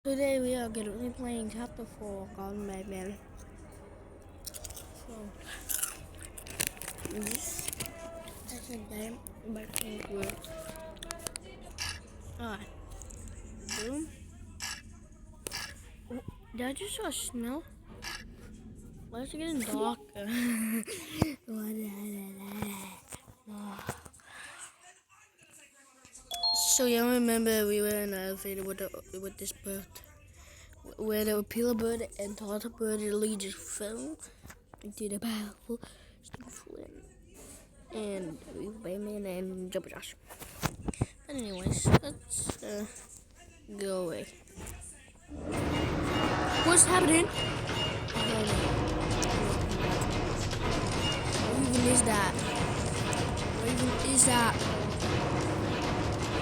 Today we are going to be playing chapter 4 on banban. So, this is a game but think we're alright. Boom. Oh, did I just saw snow? Why is it getting darker? So you remember we were in an elevator with this bird, where the pillar bird and tortoise bird literally just fell into the powerful flint, and we were Batman and Jumper Josh. But anyways, let's go away. What's happening? What even is that? What even is that?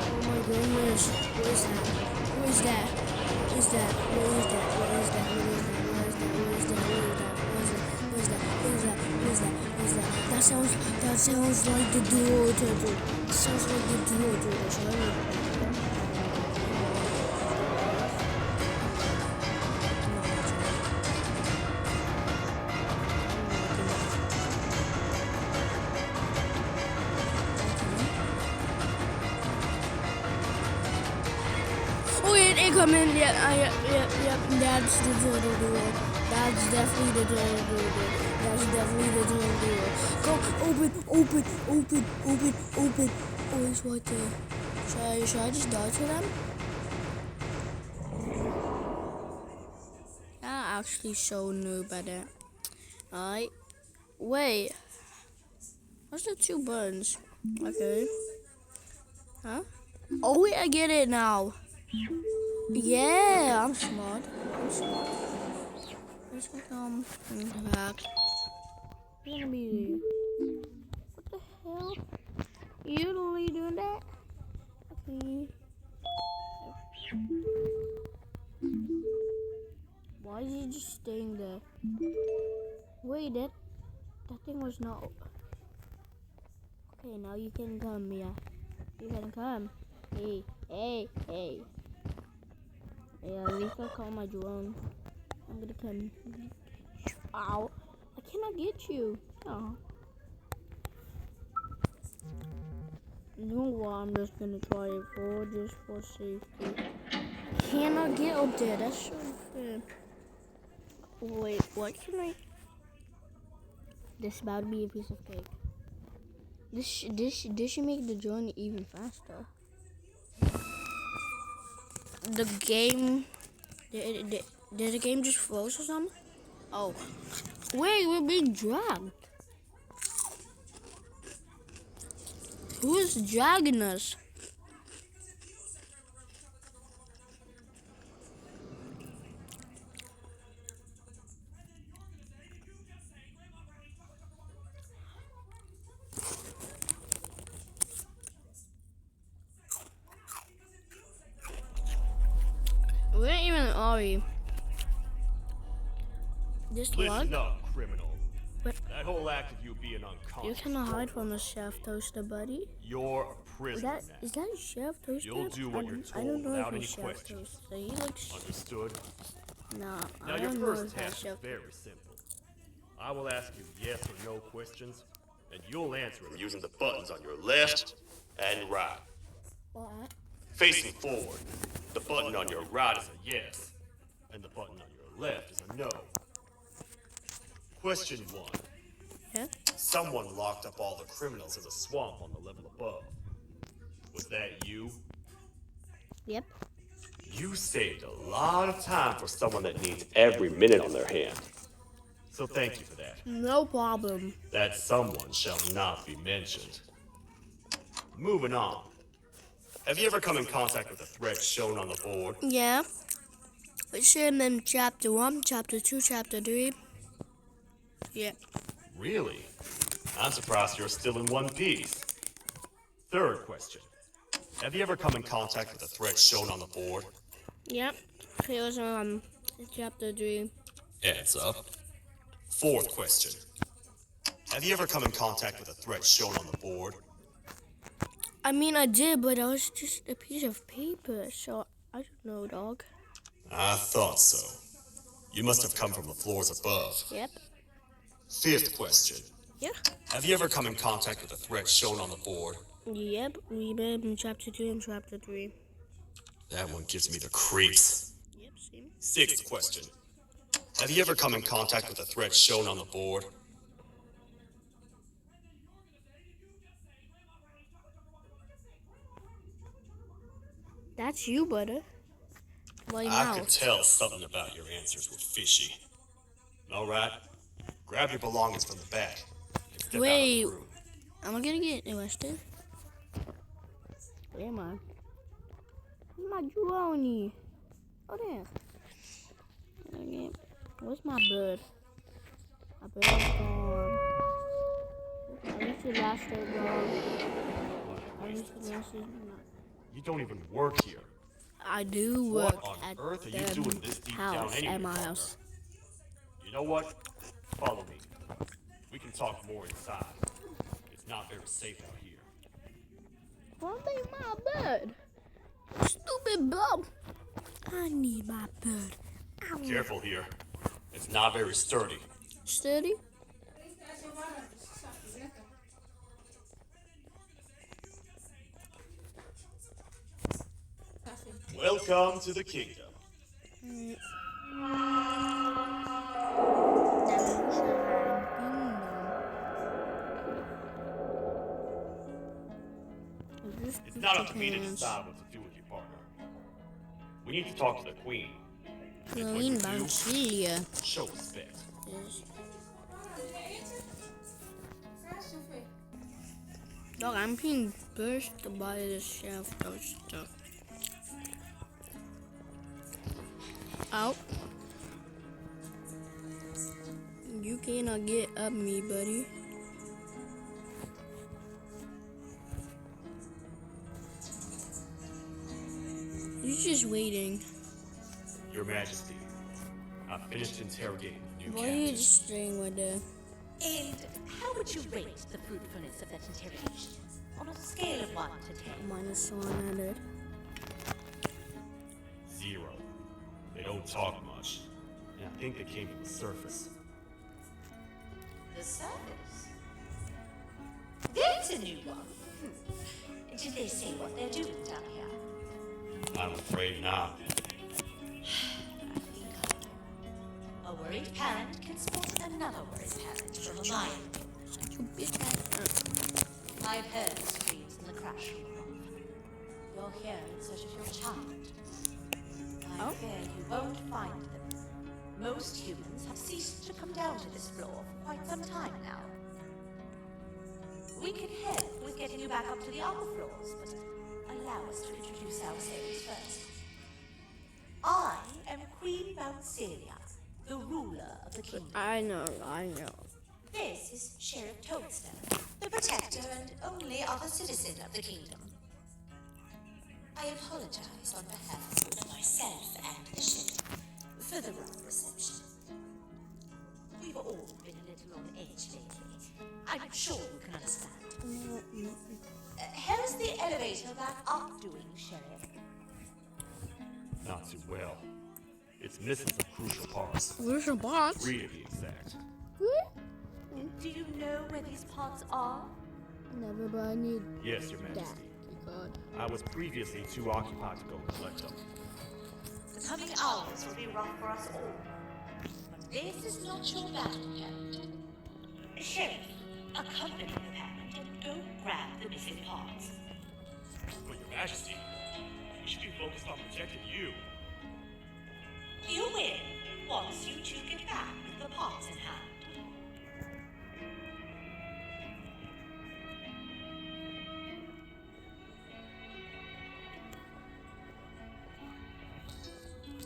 Oh my goodness. What is that? What is that? What is that? What is that? What is that? What is that? What is that? What is that? What is that? What is that? What is that? What is that? That sounds like the duo turtle. That sounds like the duo turtle. Should I read? Oh, it coming. Yeah, that's the turtle duo. That's definitely the turtle duo. That's definitely the turtle duo. Go, open. Oh, it's right there. Should I just dodge for them? I'm actually so noob at it. Alright. Wait. What's the two buttons? Okay. Huh? Oh, wait, I get it now. Yeah, I'm smart. Let's come back. You're gonna be. What the hell? You literally doing that? Okay. Why is he just staying there? Wait, that thing was not. Okay, now you can come, yeah. You can come. Hey. Yeah, at least I'll call my drone. I'm gonna come. Ow. I cannot get you. Oh. You know what? I'm just gonna try it just for safety. Cannot get up there. That's so fair. Wait, what can I? This is about to be a piece of cake. This should make the journey even faster. The game, did the game just froze or something? Oh, wait, we're being dragged. Who is dragging us? Where even are we? This Listen log? up, criminal. What? That whole act of you being unconscious. You cannot hide from a chef toaster, buddy. You're a prisoner now. Is that a chef toaster? You'll do what you're I don't told know without if any he's chef questions. toaster. He looks. Understood? Nah, Now I your don't know first if that's task is chef. very simple. I will ask you yes or no questions, and you'll answer them using the buttons on your left and right. What? Facing forward, the button on your right is a yes, and the button on your left is a no. Question 1. Yeah? Someone locked up all the criminals in the swamp on the level above. Was that you? Yep. You saved a lot of time for someone that needs every minute on their hand. So thank you for that. No problem. That someone shall not be mentioned. Moving on. Have you ever come in contact with the threats shown on the board? Yeah. We shared them chapter 1, chapter 2, chapter 3. Yeah. Really? I'm surprised you're still in one piece. Third question. Have you ever come in contact with the threats shown on the board? Yep. It was chapter 3. Heads up. Fourth question. Have you ever come in contact with the threats shown on the board? I mean, I did, but it was just a piece of paper, so I don't know, dog. I thought so. You must have come from the floors above. Yep. Fifth question. Yeah. Have you ever come in contact with the threat shown on the board? Yep. We read in chapter 2 and chapter 3. That one gives me the creeps. Yep, same. Sixth question. Have you ever come in contact with the threat shown on the board? That's you, Butter. Why I now? could tell something about your answers were fishy. All right. Grab your belongings from the back and step out of Wait. the room. Am I gonna get arrested? Where am I? Where's my drone? Oh, there. Okay. Where's my bird? My bird's gone. I used to last so long. I used to last so long. You don't even work here. I do work What on at earth are you doing this deep down house, anyway, at my partner? house. You know what? Follow me. We can talk more inside. It's not very safe out here. Why ain't my bird? Stupid bum. I need my bird. Ow. Careful here. It's not very sturdy. Steady. Welcome to the kingdom. It's not up to me to decide what to do with you, partner. We need to talk to the queen. Queen Bancilia. Show respect. Dog, I'm being pushed by the shelf of stuff. Out. You cannot get up me, buddy. You're just waiting. Your Majesty, I've finished interrogating the new Why are you captain. just staying right there? And how would you rate the fruitfulness of that interrogation? On a scale of 1 to 10. Minus 100. 0. They don't talk much. And I think they came from the surface. The surface? That's a new one. Did they say what they're doing down here? I'm afraid not. I think a worried parent can spot another worried parent from a mile away. I've heard the screams in the crash room. You're here in search of your child. I fear you won't find them. Most humans have ceased to come down to this floor for quite some time now. We can help with getting you back up to the upper floors, but allow us to introduce ourselves first. I am Queen Bancilia, the ruler of the kingdom. I know. This is Sheriff Toadstone, the protector and only other citizen of the kingdom. I apologize on behalf of myself and the sheriff for the rough reception. We've all been a little on edge lately. I'm sure you can understand. How's the elevator back up doing, Sheriff? Not too well. It's missing some crucial parts. Where's your box? 3 to be exact. Do you know where these parts are? Never, but I need Yes, Your that. Majesty. God. I was previously too occupied to go and collect them. The coming hours will be rough for us all. But this is not your battle, parent. Sheriff, accompany the parent and go grab the missing parts. But Your Majesty, we should be focused on protecting you. You will, once you two get back with the parts in hand.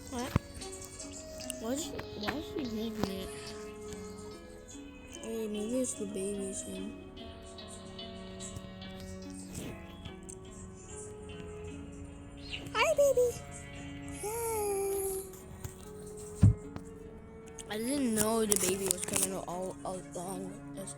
What? Why is she making it? Oh, maybe it's the baby's thing. Hi, baby. Yay. I didn't know the baby was coming all along with this.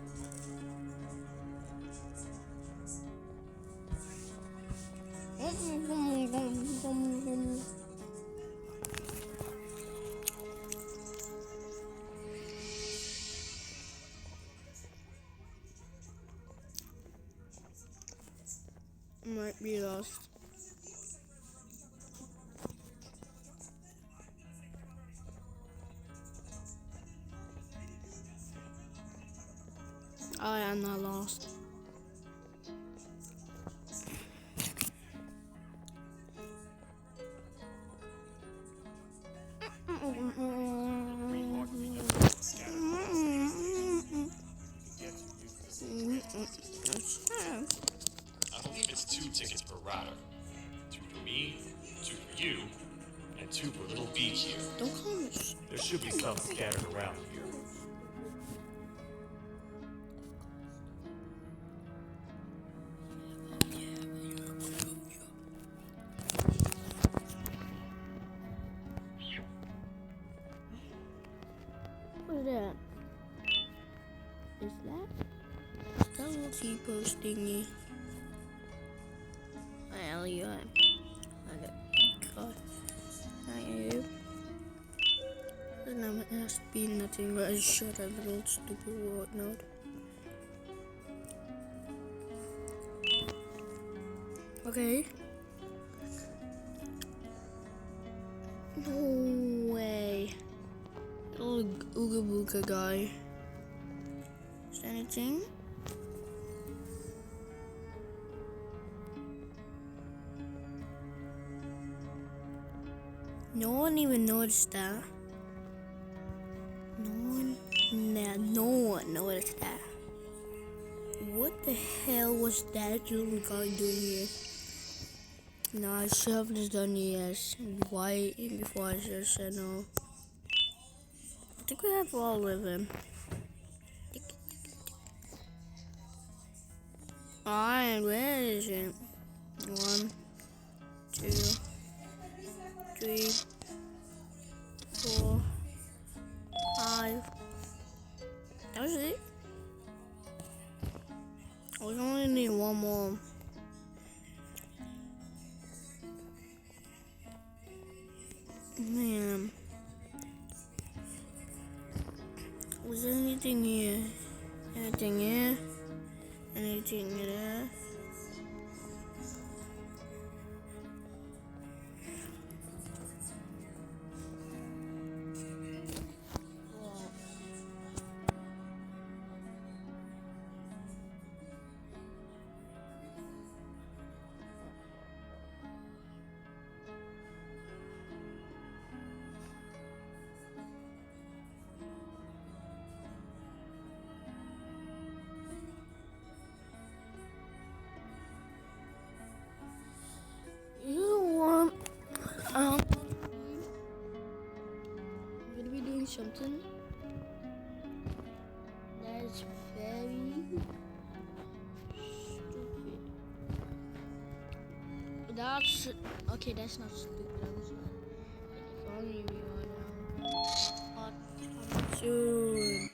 I am not lost. I believe it's 2 tickets per router. 2 for me, 2 for you, and 2 for little Beak here. Don't call me. There should be some scattered around here. What's that? Is that little T-post thingy? Well, you got God. I am. It has to be nothing but a shut up little stupid word note. Okay. No way. Little Ooga Booga guy. Is there anything? No one even noticed that. No one noticed that. What the hell was that little guy doing here? No, I should have just done yes. Why before I just said no? I think we have all of them. Alright, where is it? 1, 2, 3, 4, 5. That was it. We only need one more. Man. Was there anything here? Anything here? Anything there? I'm gonna be doing something that is very stupid. That's okay. That's not stupid. I'm sorry. If only we were now. Soon.